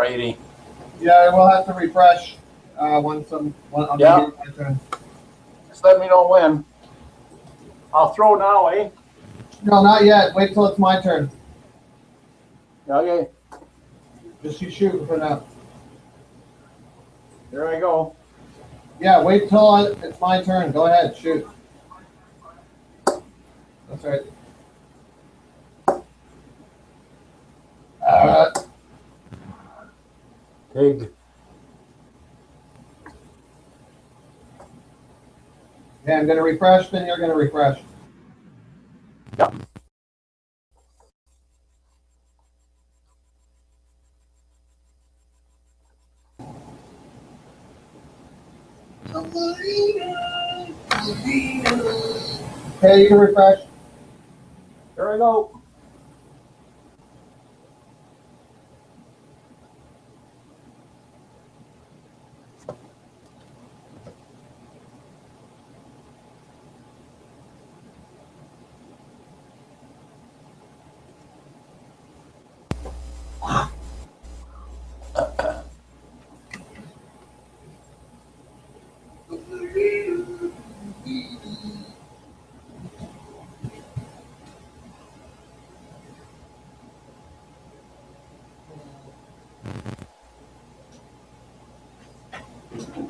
righty. Yeah, we'll have to refresh once I'm Yeah. my turn. Just let me know when. I'll throw now, eh? No, not yet. Wait till it's my turn. Okay. Just you shoot for now. Here I go. Yeah, wait till it's my turn. Go ahead, shoot. That's right. Pig. Yeah, I'm gonna refresh, then you're gonna refresh. Yep. Okay, you can refresh. Here I go.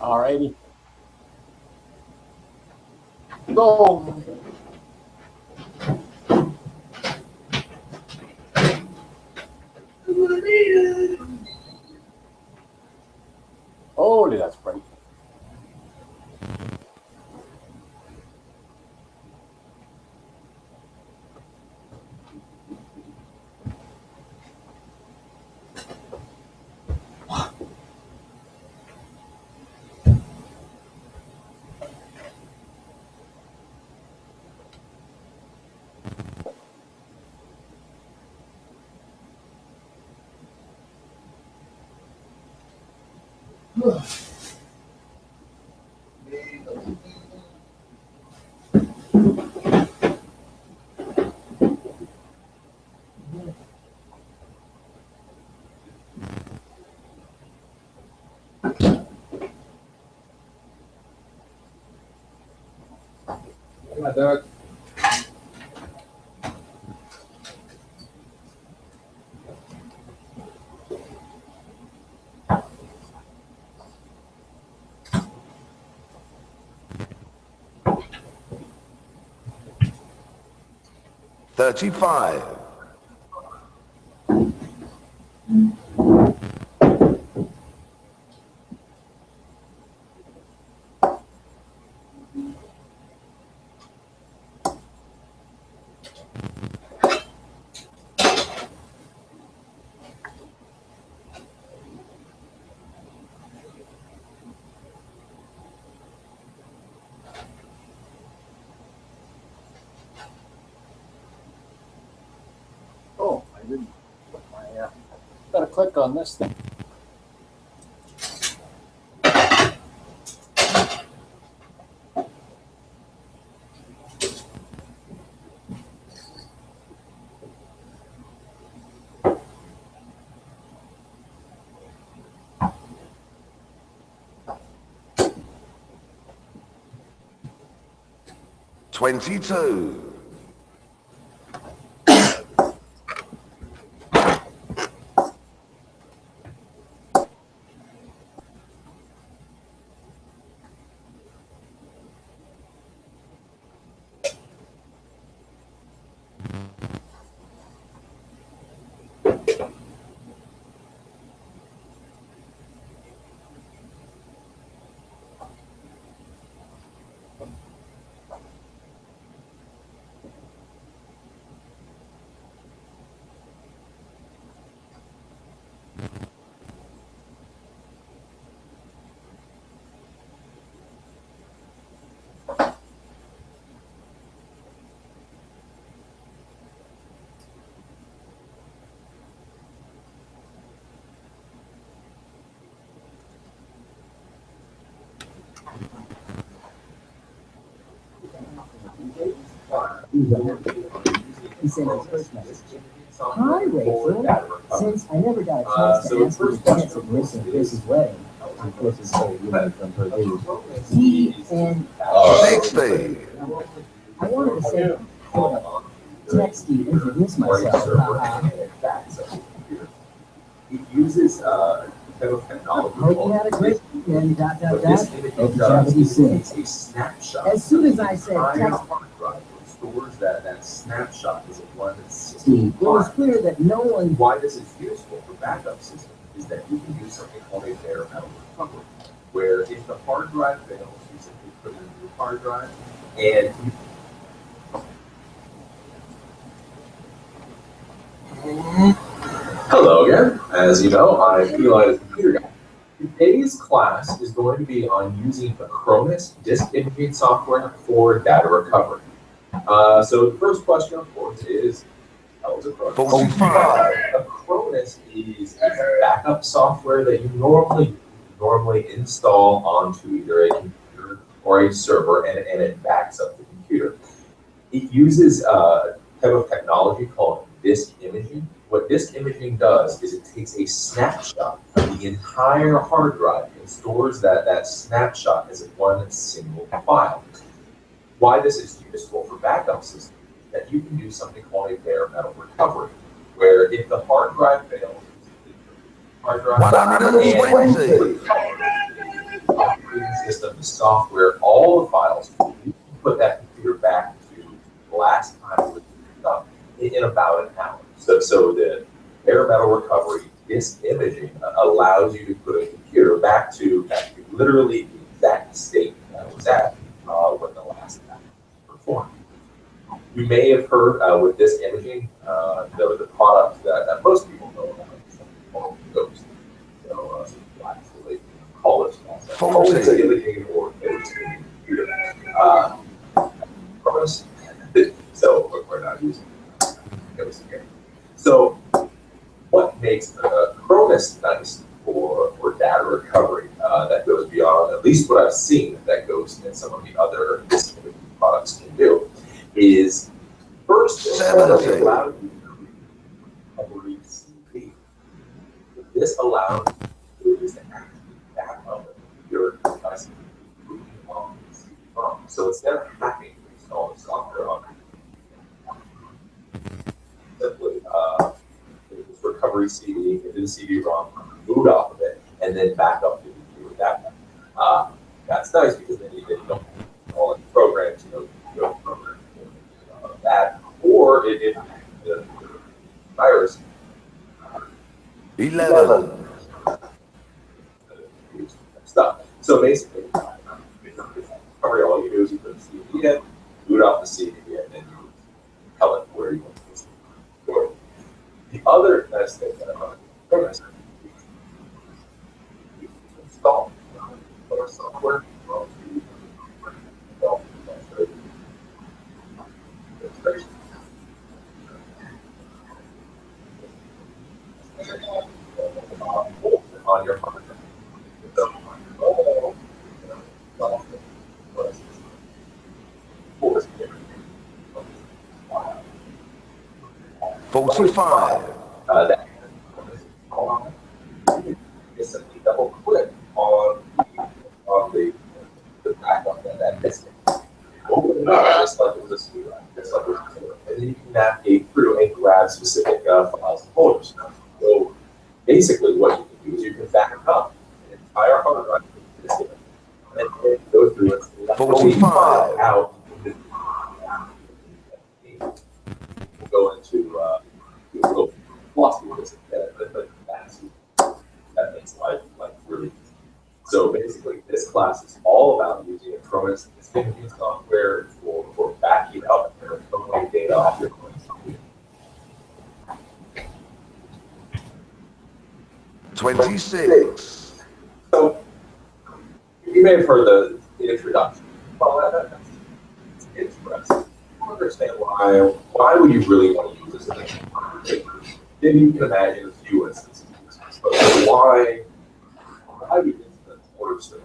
All righty. Go. Holy, that's bright. Come on, Derek. $35. Oh, I didn't put my. Gotta click on this thing. $22. He sent his first message. Hi, Rachel. Since I never got a chance to ask you to dance at Chris's wedding, on Chris's day, you know, from Purdue, he and 60. I wanted to say, text you, introduce myself. It uses a type of technology Hope you had a great weekend, What Hope this you image have a does good is day. a snapshot. As soon as I said Entire text hard drive stores that snapshot as a one Steve, it was clear that no one. Why this is useful for backup systems is that you can do something called a bare metal recovery, where if the hard drive fails, you simply put in a new hard drive and you Hello again. As you know, I'm Eli, the computer guy. Today's class is going to be on using the Acronis disk imaging software for data recovery. So the first question, of course, is how is Acronis? 45. Acronis is a backup software that you normally install onto either a computer or a server, and it backs up the computer. It uses a type of technology called disk imaging. What disk imaging does is it takes a snapshot of the entire hard drive and stores that snapshot as one single file. Why this is useful for backup systems is that you can do something called a bare metal recovery, where if the hard drive fails, hard drive 120. operating system, the software, all the files, you can put that computer back to the last time it was done in about an hour. So the bare metal recovery disk imaging allows you to put a computer back to literally the exact state that it was at when the last time was performed. You may have heard with disk imaging, the product that most people know about is something called Ghost. So actually call this process. 40. It's an imaging or imaging computer. Promise. So we're not using Ghost here. So what makes Acronis nice for data recovery that goes beyond at least what I've seen that goes in some of the other disk imaging products can do is first it allows you to recovery CD. This allows you to actually back up your device on the CD-ROM. So instead of having to install the software on simply this recovery CD into the CD-ROM, boot off of it, and then back up to the computer that way. That's nice because then you don't have all the programs, go program that, or if the virus 11. stuff. So basically, recovery, all you do is you put the CD in, boot off the CD, and then you tell it where you want to go. The other nice thing that about Acronis is install our software. On your hard drive. So, 45. That is simply double click on the back of that disk. Open it up just like it was a CD drive, just like it was before. And then you can navigate through and grab specific files and folders. So basically what you can do is you can back up an entire hard drive to this image, and then go through it, select 45 out. We'll go into we'll glossy with this, but that makes life really easy. So basically, this class is all about using Acronis disk imaging software for backing up and recovering data off your Acronis computer. 26. So you may have heard the introduction. Well, that's interesting. I understand why would you really want to use this as maybe you can imagine a few instances, but why do incidents order so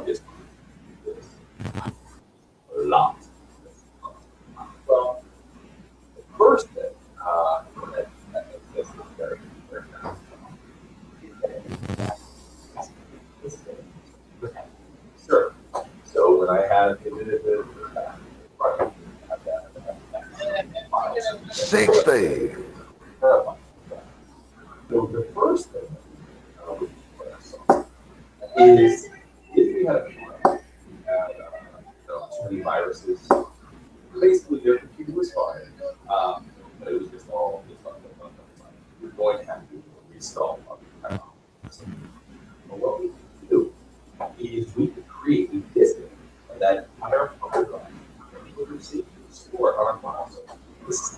just this a lot? Well, the first thing 60. So the first thing is if you had a file, you had too many viruses, basically your computer was fine, but it was just all this stuff. You're going to have to reinstall other files. But what we can do is we could create a disk of that entire hard drive that we would receive to store our files. This is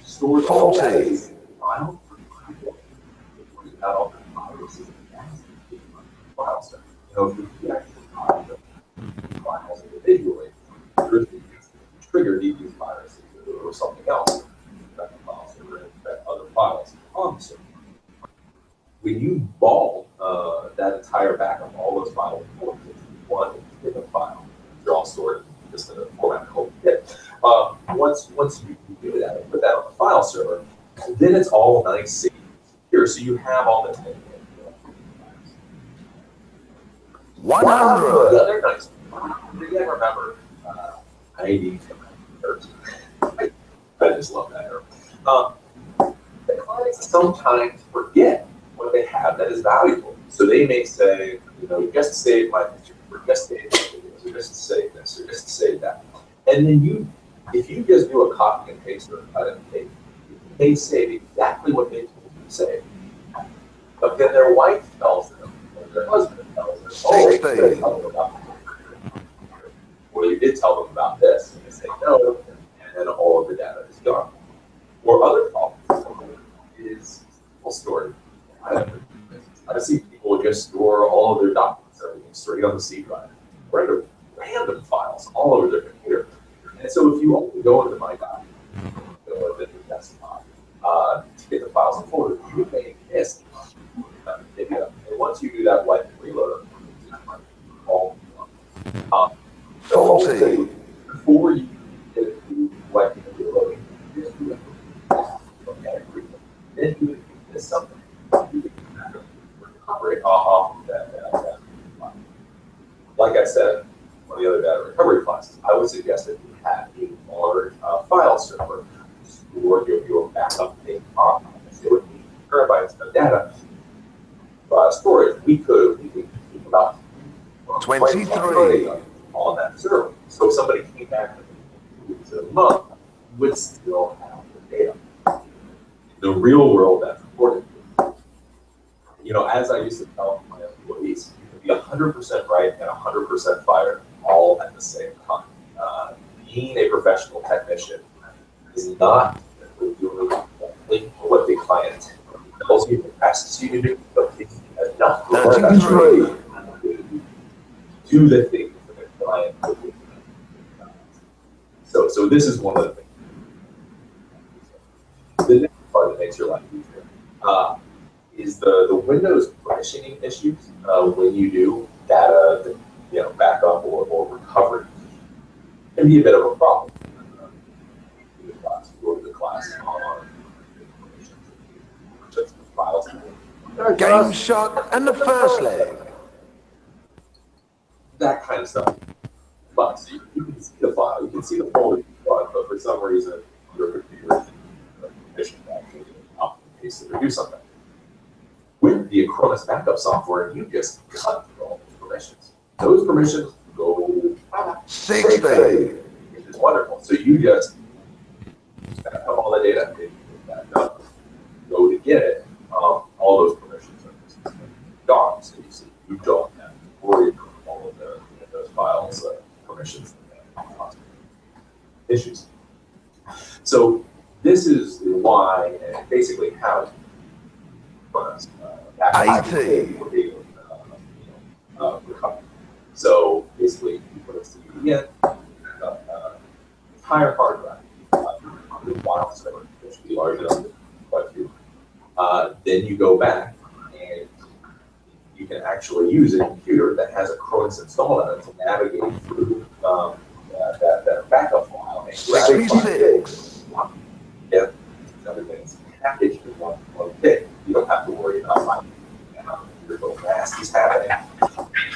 stores all that file without all the viruses and files. You know, if you actually find the files individually, there's trigger these viruses or something else that files or infect other files on the server. When you ball that entire backup, all those files into one given file, they're all stored just in a format called NUgget. Once you do that and put that on the file server, then it's all nice, safe, secure. So you have all the 100. the other nice. You guys remember 90? I just love that era. The clients sometimes forget what they have that is valuable. So they may say, you know, just save my picture, or just save my videos, or just save this, or just save that. And then if you just do a copy and paste or cut and paste, they save exactly what they told you to save. But then their wife tells them, or their husband tells them, oh, you did tell them about this. Or you did tell them about this. And they say no, and then all of the data is gone. Or other problems is people story. I've seen people just store all of their documents, everything straight on the C drive, random files all over their computer. And so if you only go into My Document, go into the desktop, to get the files and folders, you may miss video. And once you do that wipe and reload, all so before you get to wiping and reloading, just do it. Then you miss something. You can recover it off of that. Like I said, one of the other data recovery classes, I would suggest that you have a large file server to store your backup data on. So it would be terabytes of data storage. We could keep about 23 on that server. So if somebody came back in a month, you would still have the data. In the real world, that's important. You know, as I used to tell my employees, you can be 100% right and 100% fired all at the same time. Being a professional technician is not doing what the client tells you, asks you to do, but it's enough to do the things that the client will do. So this is one of the things. The next part that makes your life easier is the Windows partitioning issues when you do data, backup or recovery. Can be a bit of a problem. Go to the class on files. Game shot and the first leg. That kind of stuff. But so you can see the file, you can see the folder you want, but for some reason your computer isn't efficient to actually copy and paste it or do something. With the Acronis backup software, you just cut through all those permissions. Those permissions go 60. which is wonderful. So you just back up all the data, back up, go to get it. All those permissions are just gone. So you see, you don't have to worry about all of those files, permissions, and issues. So this is why, and basically how recovery. So basically, you put a CD in, entire hard drive, the file server, which should be large enough, quite a few. Then you go back and you can actually use a computer that has a Acronis installed on it to navigate through that backup file and grab it. 66. Yeah, everything's packaged in one thing. You don't have to worry about finding your little nasties happening.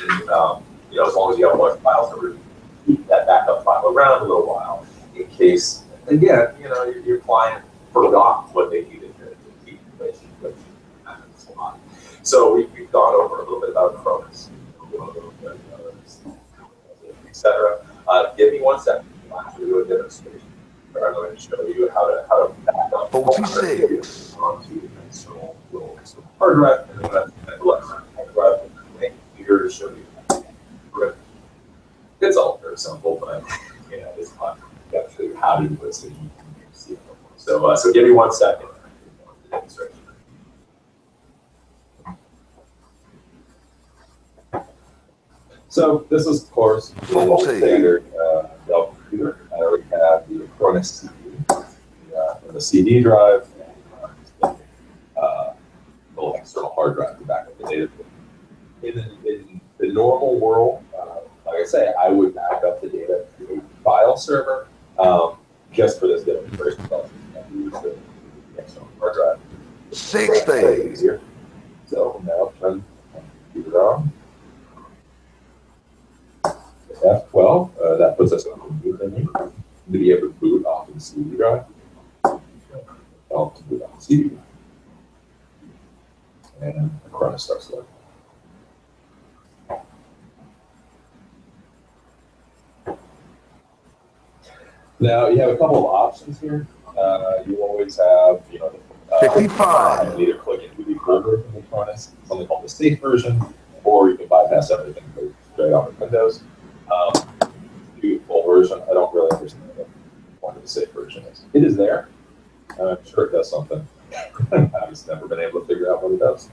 And, as long as you have a large file server, around a little while in case, again, your client forgot what they needed to keep in place, which happens a lot. So we've gone over a little bit about Cronus, etc. Give me 1 second. I'll actually do a demonstration where I'm going to show you how to back up 46. onto the little external hard drive, and then that's hard drive, and here to show you. It's all very simple, but it's fun. I've got to show you how to do it so you can see it. So give me 1 second. So this is, of course, the standard Dell computer. I already have the Cronus CD, the CD drive, and little external hard drive to back up the data. In the normal world, like I say, I would back up the data to a file server just for this demonstration. Use the external hard drive. 60. Easier. So now turn the computer on. F12, that puts us on the boot menu to be able to boot off of the CD drive. To boot off the CD drive. And the Cronus starts loading. Now you have a couple of options here. You always have, 55. You can either click into the full version of the Cronus, something called the safe version, or you can bypass everything and go straight on to Windows. Do full version. I don't really understand what the point of the safe version is. It is there. I'm sure it does something. I've just never been able to figure out what it does.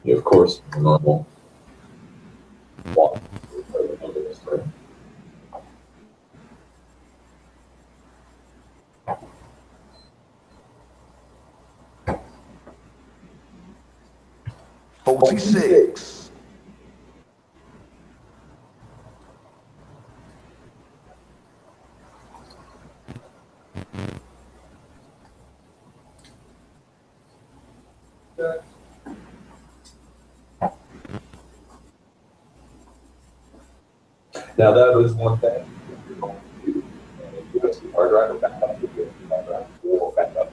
You, of course, the normal walk. 46. Now that is one thing. If you're going to USB hard drive or backup the USB hard drive or backup.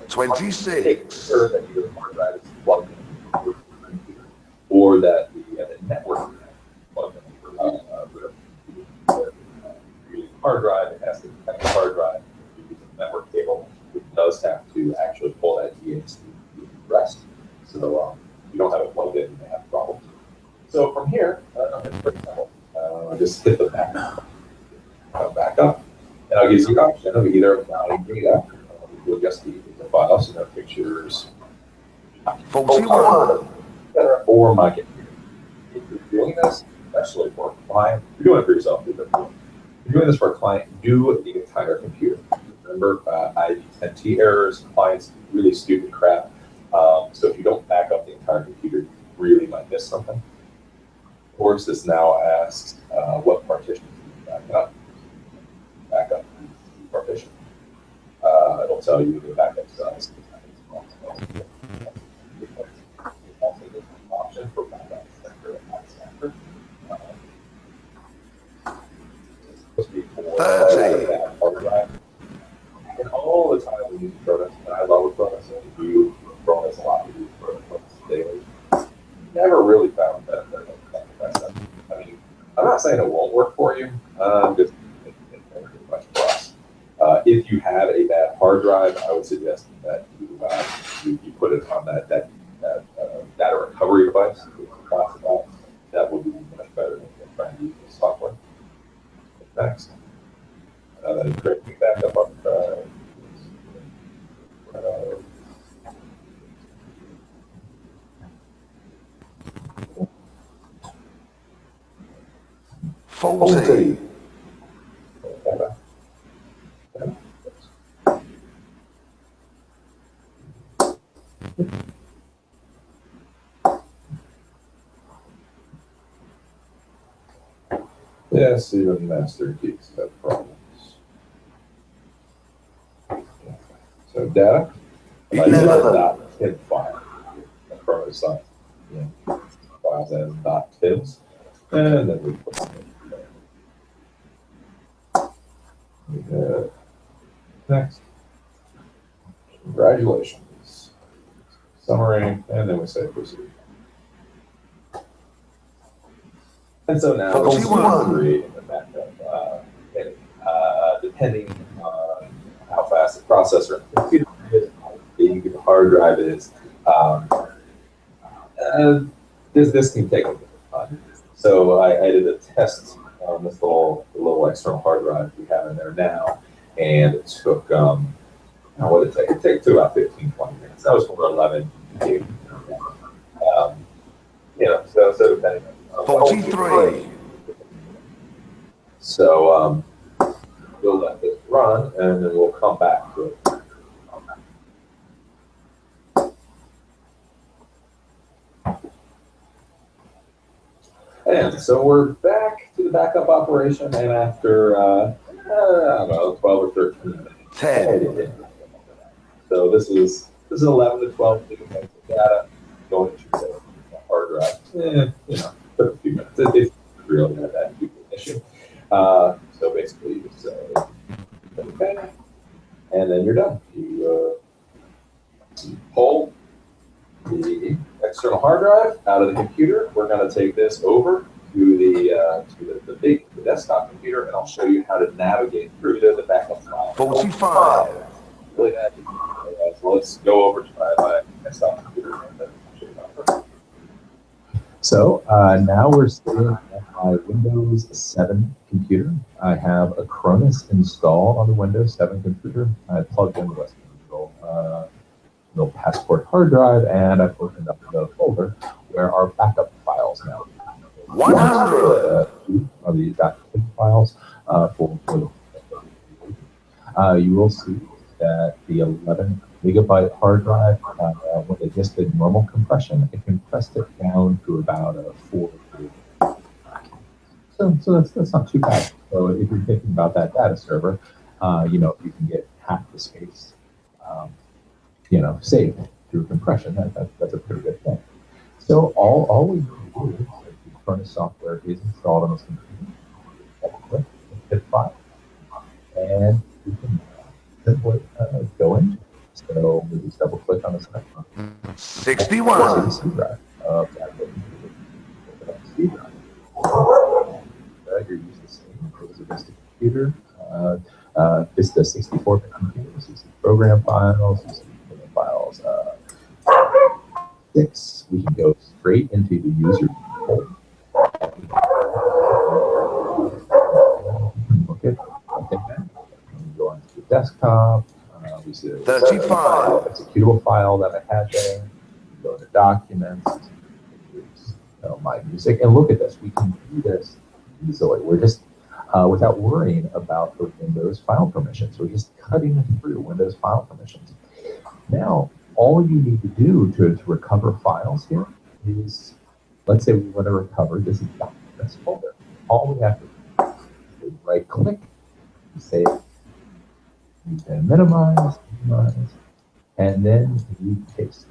26. Make sure that your hard drive is plugged in to your computer, or that the network is plugged in for using hard drive. It has to connect the hard drive. If you're using a network cable, it does have to actually pull that EXT to rest. So you don't have it plugged in, you may have problems. So from here, it's pretty simple. Just hit the back up, and I'll give you the option of either allowing data, we'll just the files, pictures, 41. or my computer. If you're doing this, especially for a client, you're doing it for yourself. If you're doing this for a client, do the entire computer. Remember, IDT errors, clients, really stupid crap. So if you don't back up the entire computer, you really might miss something. Of course, this now asks what partition you back up. Back up the partition. It'll tell you the backup size. Option for backup center and center. Supposed to be for 30. hard drive. And all the time we use Cronus, and I love Cronus, and we use Cronus a lot. We use Cronus daily. Never really found that. I mean, I'm not saying it won't work for you. Just it's never too much for us. If you have a bad hard drive, I would suggest that you put it on that data recovery device. That would be much better than trying to use the software. Next, create the backup on the 40. Yes, even master keys have problems. So data, like 11. .zip file. Cronus select, files as .tips, and then we put them in. We have next. Congratulations. Summary, and then we say proceed. And so now we'll create in the backup, depending on how fast the processor and the computer is, how big the hard drive is. This can take a bit of time. So I did a test on this little external hard drive we have in there now, and it took what did it take? It took about 15, 20 minutes. That was for 11 gig. So depending on 43. So we'll let this run, and then we'll come back to it. And so we're back to the backup operation, and after, I don't know, 12 or 13 minutes. 10. So this is 11 to 12 gigabytes of data going to the hard drive. Took a few minutes. It's really not that big an issue. So basically, you just say, okay, and then you're done. You pull the external hard drive out of the computer. We're going to take this over to the desktop computer, and I'll show you how to navigate through the backup file. 45. Really that easy. So let's go over to my desktop computer and then show you how to work. So now we're sitting at my Windows 7 computer. I have Acronis installed on the Windows 7 computer. I plugged in the Western Digital Passport hard drive, and I've opened up the folder where our backup files now. 100. Are the backup files for the you will see that the 11 megabyte hard drive, when they just did normal compression, it compressed it down to about a 4 gig. So that's not too bad. So if you're thinking about that data server, if you can get half the space, saved through compression, that's a pretty good thing. So all we need to do is the Acronis software is installed on this computer. Double-click, hit file, and we can simply go into it. So we just double-click on this icon. 61. C drive of that C drive. You're used to seeing because of Vista computer. Vista 64-bit computers. You see program files. You see program files. 6. We can go straight into the user folder. Look at that. Go onto the desktop. We see 35. Executable file that I had there. Go to documents. My music, and look at this. We can do this easily. We're just without worrying about the Windows file permissions. We're just cutting through Windows file permissions. Now, all you need to do to recover files here is, let's say we want to recover this documents folder. All we have to do is right-click, save, you can minimize, and then you paste.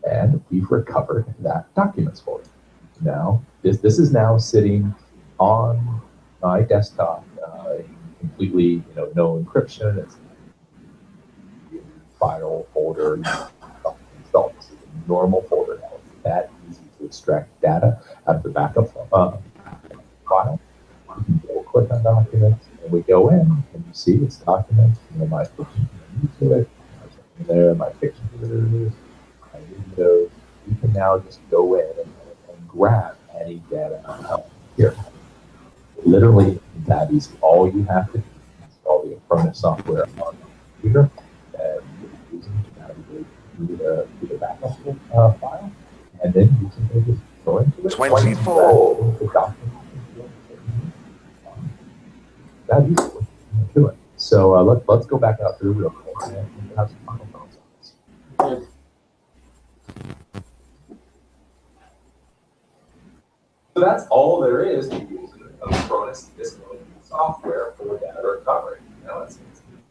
And we've recovered that documents folder. Now, this is now sitting on my desktop, completely, no encryption. It's file folder installed. This is a normal folder now. It's that easy to extract data out of the backup file. You can double click on documents, and we go in, and you see it's documents. My fiction to it. There, my fiction to my windows. You can now just go in and grab any data here. Literally that easy. All you have to do is install the Acronis software on the computer, and using to navigate through the backup file, and then you can just go into it. 24. The document. That easy to it. So let's go back out through real quick and have some final thoughts on this. So that's all there is to using Acronis software for data recovery. It's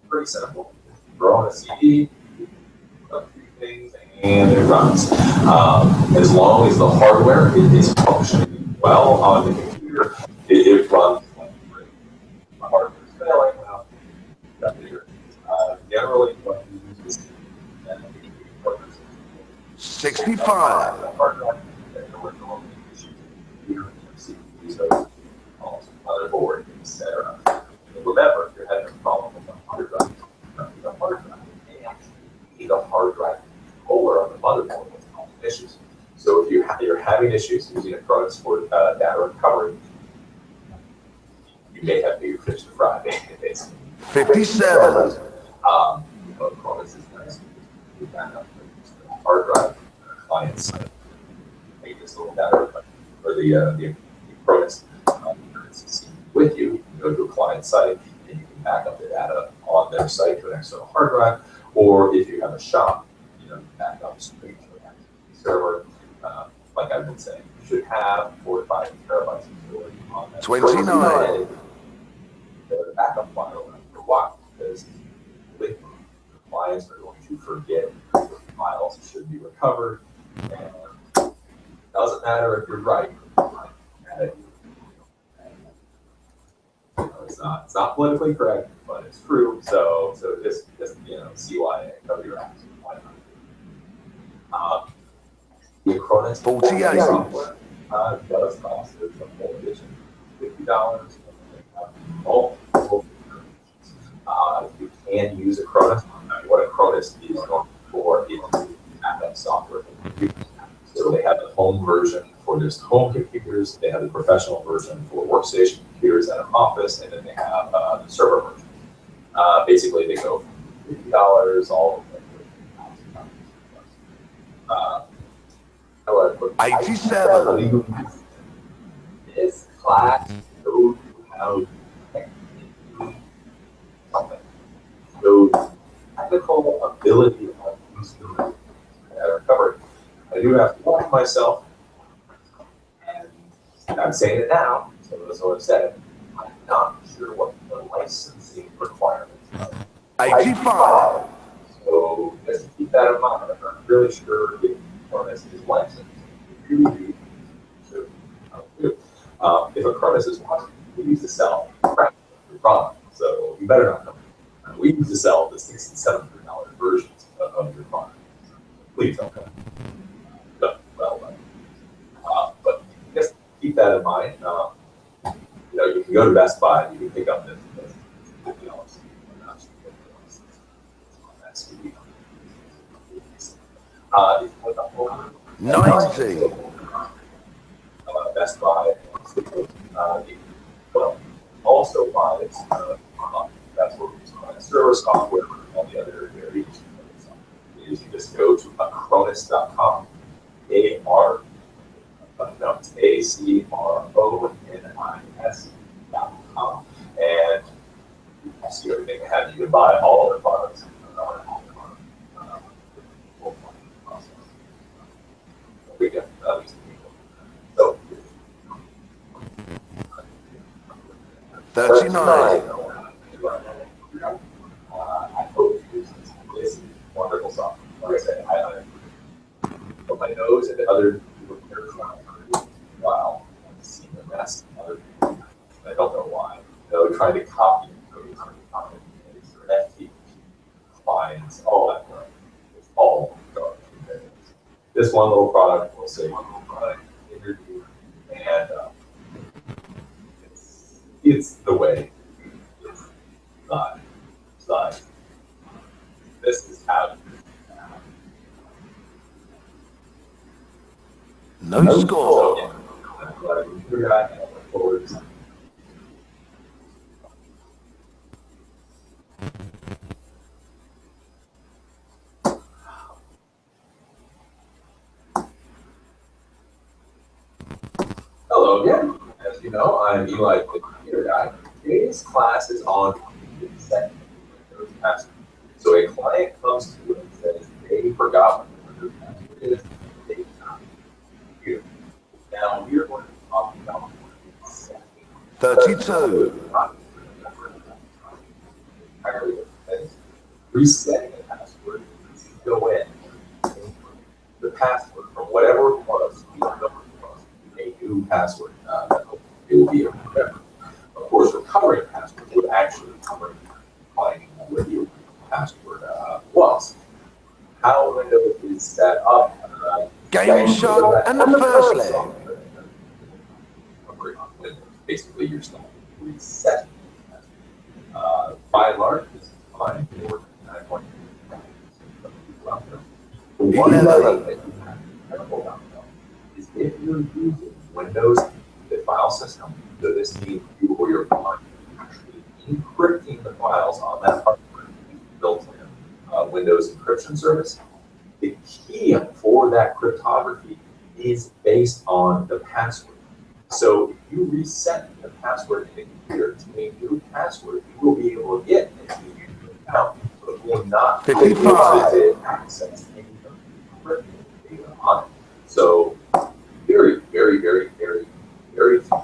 pretty simple. Throw on a CD, a few things, and it runs. As long as the hardware is functioning well on the computer, it runs like great. The hardware is failing, well, that's bigger. Generally, what we use is 65. the hard drive and the original computer, CPUs, motherboard, etc. Remember, if you're having a problem with the hard drive, the hard drive, you need a hard drive controller on the motherboard with causing issues. So if you're having issues using a Cronus for data recovery, you may have to use fish to fry, basically. 57. Cronus is nice. You back up the hard drive, client side. Make this little data, or the Cronus with you. You can go to a client site and you can back up the data on their site to an external hard drive, or if you have a shop, back up straight to an server. Like I've been saying, you should have 4 to 5 terabytes of storage on that. 29. The backup file for a while, because the clients are going to forget the files should be recovered. And it doesn't matter if you're right or wrong. It's not politically correct, but it's true. So just CYA, cover your ass. Why not? The Cronus 48. software does cost a full edition $50. You can use a Cronus. What a Cronus is going for is backup software for computers. So they have the home version for just home computers. They have the professional version for workstation computers at an office, and then they have the server version. Basically, they go from $50 all the way to 87. This class shows you how shows technical ability of consumers that are covered. I do have to watch myself, and I'm saying it now, so that's what I've said. I'm not sure what the licensing requirements are. 85. So just to keep that in mind, I'm not really sure if Cronus is licensed. If you do, should do. If a Cronus is licensed, we use to sell crap your product. So you better not come. We used to sell the $600 and $700 versions of your product. So please don't come. But just keep that in mind. You can go to Best Buy and you can pick up this $50. $90. Best Buy also buys that's what server software and all the other variations of it. You just go to acronis.com, ACRONIS.com, and you can see everything they have. You can buy all of their products. So 39. I hope this is wonderful software. Like I said, I put my nose into other people's ears. Wow, I've seen the mess in other people. I don't know why. Trying to copy FTP, clients, all that stuff. It's all garbage. This one little product will say one little product interview, and it's the way. It's not. This is how. No score. So, I'm glad you figured out and I look forward to Hello again. As you know, I'm Eli, the computer guy. Today's class is on second Windows password. So a client comes to you and says they forgot what the Windows password is. They cannot compute. Now we're going to talk about 32. Resetting the password. Go in. password. It will be able to remember. Of course, recovering password would actually cover finding where your password was. How Windows is set up. Game shot and the first leg. Recovery on Windows. Basically, you're still resetting. By and large, this is fine for 9.2. The one thing that you have to be careful about though is if you're using Windows the file system, so this means you or your client actually encrypting the files on that hardware built-in Windows encryption service. The key for that cryptography is based on the password. So if you reset the password in the computer to a new password, you will be able to get into your account, but it will not be able to access any of the encrypted data on it. So very, very, very, very, very few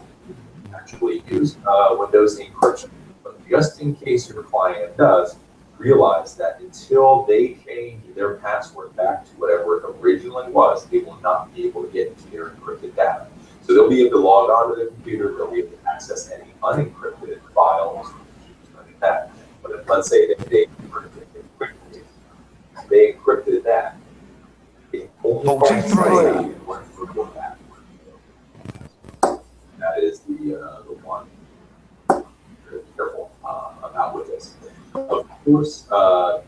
actually use Windows encryption. But just in case your client does, realize that until they change their password back to whatever it originally was, they will not be able to get into their encrypted data. So they'll be able to log on to the computer, they'll be able to access any unencrypted files, like that. But if, let's say that they encrypted that, it only 43. That is the one. Very careful about with this. Of course,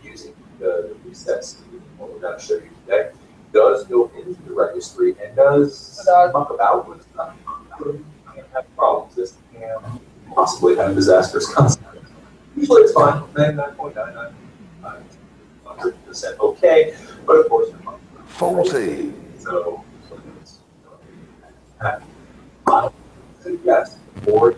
using the reset scheme, what we're going to show you today, does go into the registry and does muck about with stuff. Can have problems. This can possibly have disastrous consequences. Usually it's fine, 99.99% okay, but of course, 40. so yes, or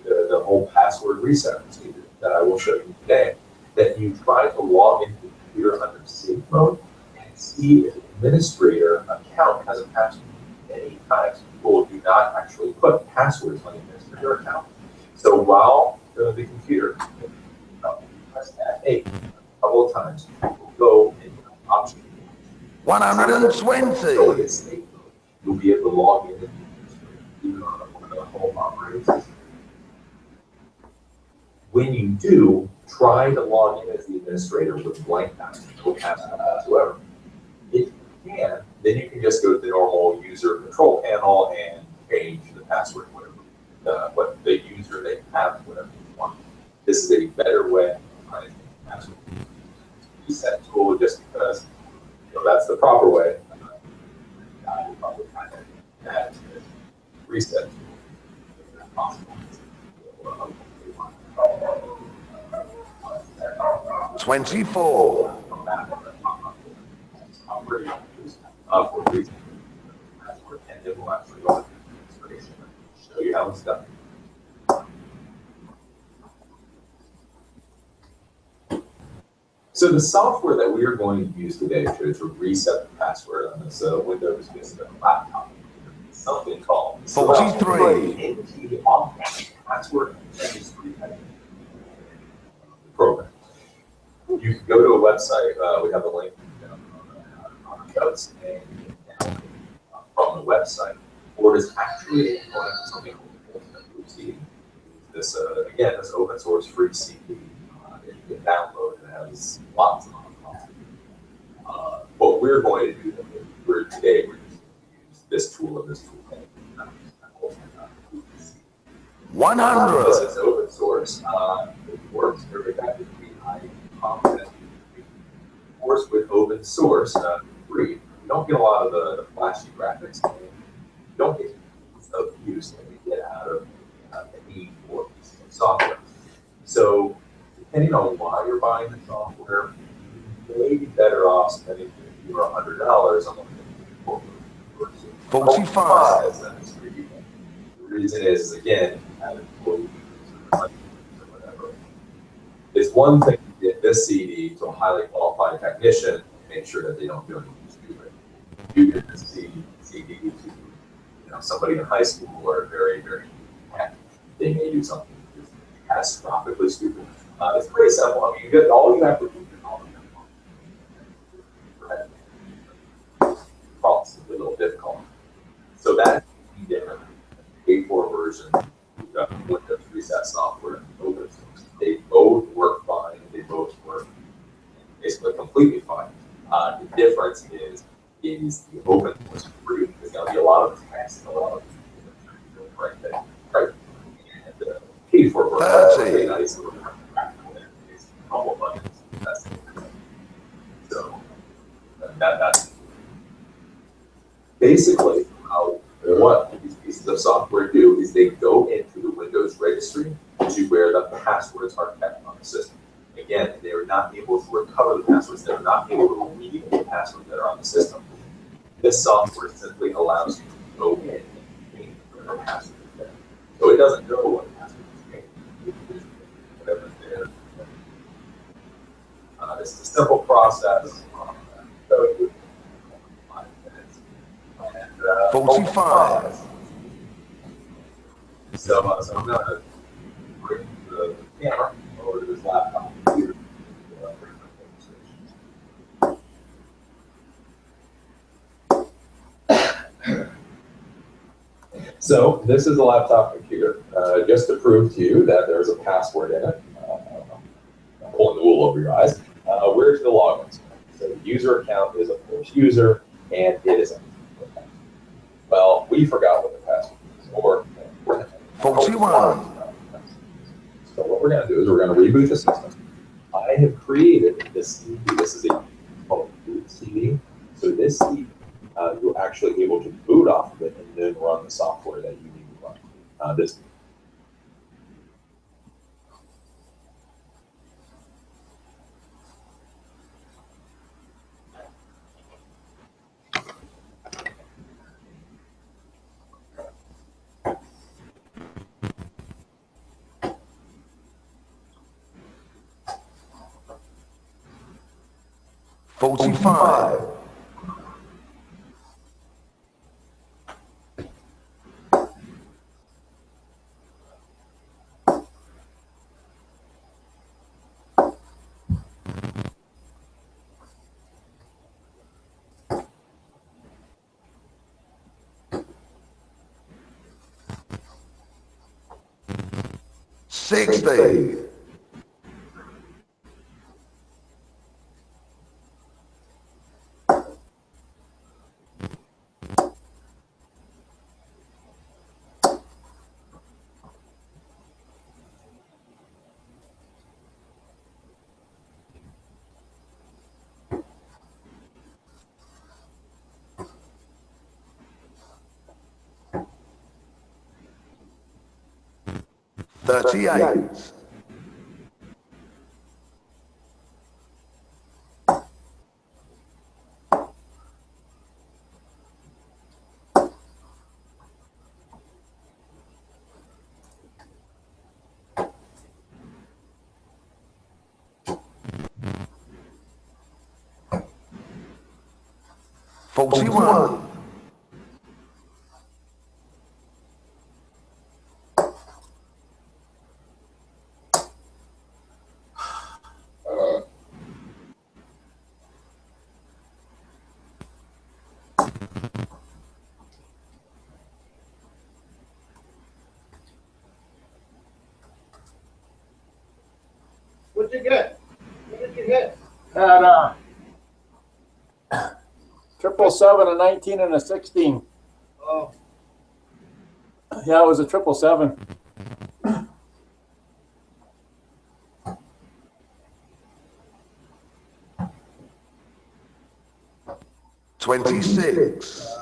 the whole password reset procedure that I will show you today, that you try to log into the computer under safe mode and see if the administrator account has a password. Many times people do not actually put passwords on the administrator account. So while the computer, press F8 a couple of times, will go into the option. 120. You'll be able to log in even on one of the home operating systems. When you do, try to log in as the administrator with blank password, no password whatsoever. If you can, then you can just go to the normal user control panel and change the password, whatever, what the user they have, whatever you want. This is a better way of finding the password. Reset tool, just because that's the proper way. I would probably find that reset tool if possible. 24. And it will actually go into show you how it's done. So the software that we are going to use today to reset the password on this Windows Vista laptop is something called 43. NT Password Registry program. You can go to a website. We have a link on the notes and from the website, or it is actually going to something called CD. This again, this open source free CD. You can download. It has lots of content. What we're going to do today, we're just going to use this tool and this tool. 100. This is open source. It works very effectively. I'm confident. Of course, with open source, free, you don't get a lot of the flashy graphics. You don't get the use that you get out of the need for software. So, depending on why you're buying the software, you may be better off spending $50 or $100 on the 45. The reason is, again, have employees or whatever. It's one thing to get this CD to a highly qualified technician and make sure that they don't do anything stupid. You get this CD to somebody in high school who are very, very happy. They may do something catastrophically stupid. It's pretty simple. I mean, you get all you have to do is all you have to do. It's a little difficult. So that's different. version, Windows Reset software, and Windows. They both work fine. They both work basically completely fine. The difference is the open source free. There's going to be a lot of text and a lot of right there. Right. And paid for work. Fancy. Nice. It's a couple of buttons. That's it. So that's basically how what these pieces of software do is they go into the Windows registry to where the passwords are kept on the system. Again, they are not able to recover the passwords. They're not able to read the passwords that are on the system. This software simply allows you to go in and change the password there. So it doesn't know what password is changed. Whatever's there. This is a simple process. So 5 minutes. And, 45. So I'm going to bring the camera over to this laptop computer. So this is a laptop computer, just to prove to you that there's a password in it. I'm pulling the wool over your eyes. Where's the login screen? So the user account is, of course, user, and it is empty. Well, we forgot what the password is, or 41. So what we're going to do is we're going to reboot the system. I have created this CD. This is a called boot CD. So this CD, you're actually able to boot off of it and then run the software that you need to run. This. $45. 60. 38. 41. 'What'd you get? What did you hit? Had 777, a 19, and a 16. Oh, Yeah, it was a 777. 26.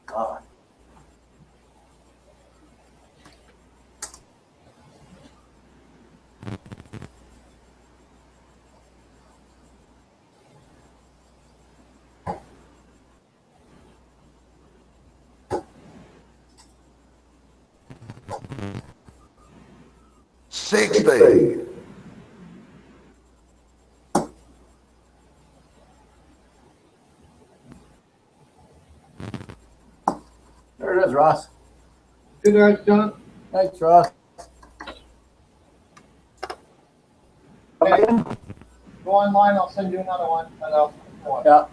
God. $60. There it is, Ross. congrats, John. Thanks, Ross. Okay. Go online, I'll send you another one. Yeah.